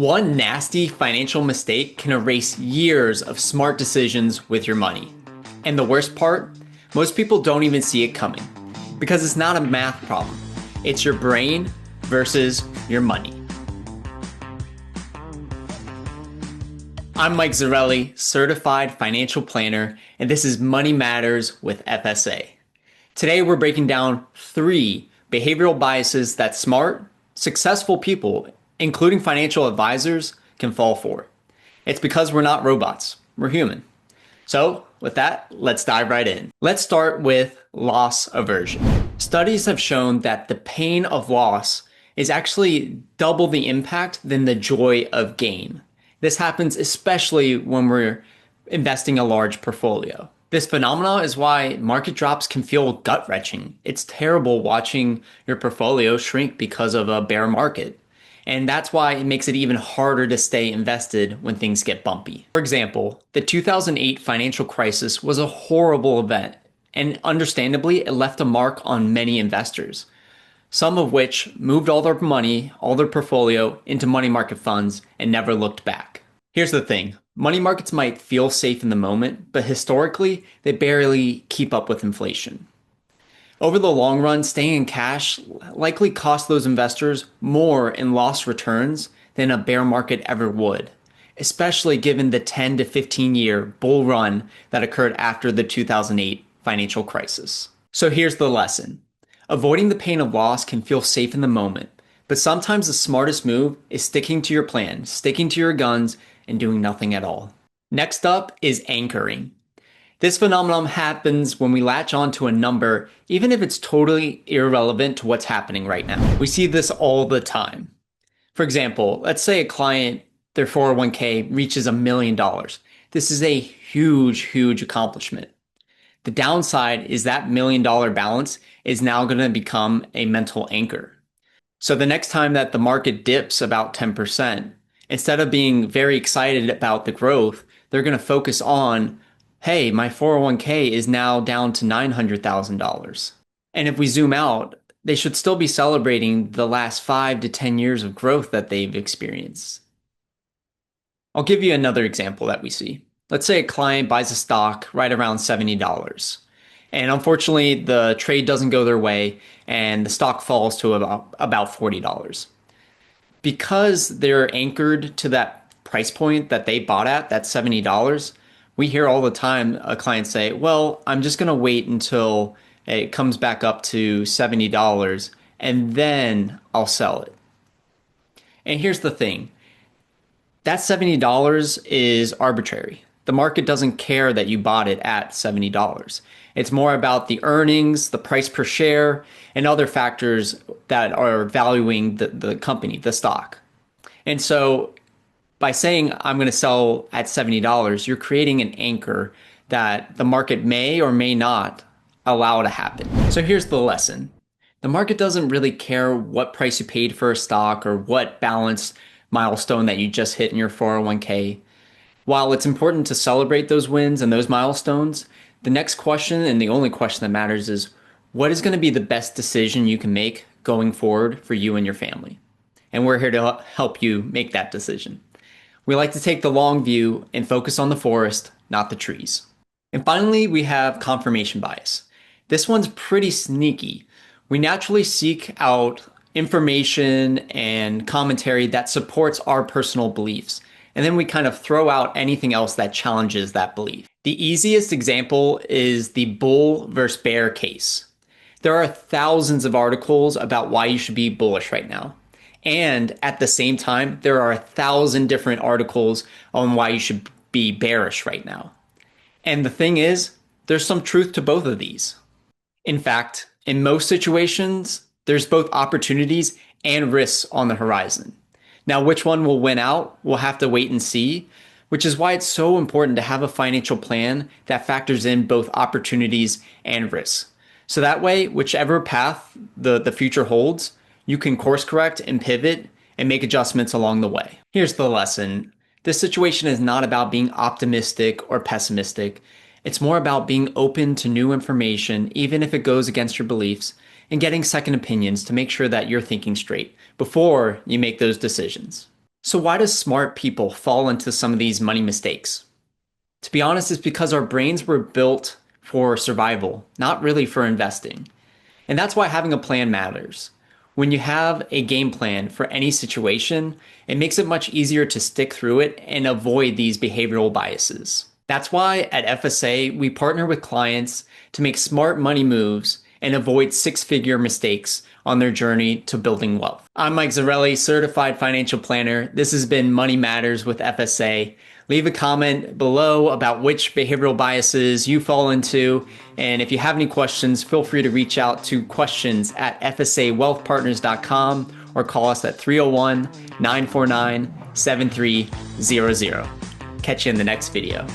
One nasty financial mistake can erase years of smart decisions with your money. And the worst part, most people don't even see it coming because it's not a math problem. It's your brain versus your money. I'm Mike Zarelli, certified financial planner, and this is Money Matters with FSA. Today we're breaking down 3 behavioral biases that smart, successful people, including financial advisors, can fall for. It's because we're not robots, we're human. So with that, let's dive right in. Let's start with loss aversion. Studies have shown that the pain of loss is actually double the impact than the joy of gain. This happens especially when we're investing a large portfolio. This phenomenon is why market drops can feel gut-wrenching. It's terrible watching your portfolio shrink because of a bear market. And that's why it makes it even harder to stay invested when things get bumpy. For example, the 2008 financial crisis was a horrible event, and understandably, it left a mark on many investors, some of which moved all their money, all their portfolio into money market funds and never looked back. Here's the thing. Money markets might feel safe in the moment, but historically, they barely keep up with inflation. Over the long run, staying in cash likely cost those investors more in lost returns than a bear market ever would, especially given the 10 to 15 year bull run that occurred after the 2008 financial crisis. So here's the lesson. Avoiding the pain of loss can feel safe in the moment, but sometimes the smartest move is sticking to your plan, sticking to your guns, and doing nothing at all. Next up is anchoring. This phenomenon happens when we latch onto a number, even if it's totally irrelevant to what's happening right now. We see this all the time. For example, let's say a client, their 401k reaches $1 million. This is a huge accomplishment. The downside is that $1 million balance is now going to become a mental anchor. So the next time that the market dips about 10%, instead of being very excited about the growth, they're going to focus on, hey, my 401k is now down to $900,000. And if we zoom out, they should still be celebrating the last 5 to 10 years of growth that they've experienced. I'll give you another example that we see. Let's say a client buys a stock right around $70. And unfortunately, the trade doesn't go their way and the stock falls to about $40. Because they're anchored to that price point that they bought at, that $70, we hear all the time a client say, well, I'm just going to wait until it comes back up to $70 and then I'll sell it. And here's the thing. That $70 is arbitrary. The market doesn't care that you bought it at $70. It's more about the earnings, the price per share, and other factors that are valuing the company, the stock. And so by saying I'm going to sell at $70, you're creating an anchor that the market may or may not allow to happen. So here's the lesson. The market doesn't really care what price you paid for a stock or what balance milestone that you just hit in your 401k. While it's important to celebrate those wins and those milestones, the next question and the only question that matters is what is going to be the best decision you can make going forward for you and your family? And we're here to help you make that decision. We like to take the long view and focus on the forest, not the trees. And finally, we have confirmation bias. This one's pretty sneaky. We naturally seek out information and commentary that supports our personal beliefs. And then we kind of throw out anything else that challenges that belief. The easiest example is the bull versus bear case. There are thousands of articles about why you should be bullish right now. And at the same time, there are 1,000 different articles on why you should be bearish right now. And the thing is, there's some truth to both of these. In fact, in most situations, there's both opportunities and risks on the horizon. Now, which one will win out, we'll have to wait and see, which is why it's so important to have a financial plan that factors in both opportunities and risks. So that way, whichever path the future holds, you can course correct and pivot and make adjustments along the way. Here's the lesson. This situation is not about being optimistic or pessimistic. It's more about being open to new information, even if it goes against your beliefs, and getting second opinions to make sure that you're thinking straight before you make those decisions. So why do smart people fall into some of these money mistakes? To be honest, it's because our brains were built for survival, not really for investing. And that's why having a plan matters. When you have a game plan for any situation, it makes it much easier to stick through it and avoid these behavioral biases. That's why at FSA, we partner with clients to make smart money moves and avoid six-figure mistakes on their journey to building wealth. I'm Mike Zarelli, certified financial planner. This has been Money Matters with FSA. Leave a comment below about which behavioral biases you fall into. And if you have any questions, feel free to reach out to questions@fsawealthpartners.com or call us at 301-949-7300. Catch you in the next video.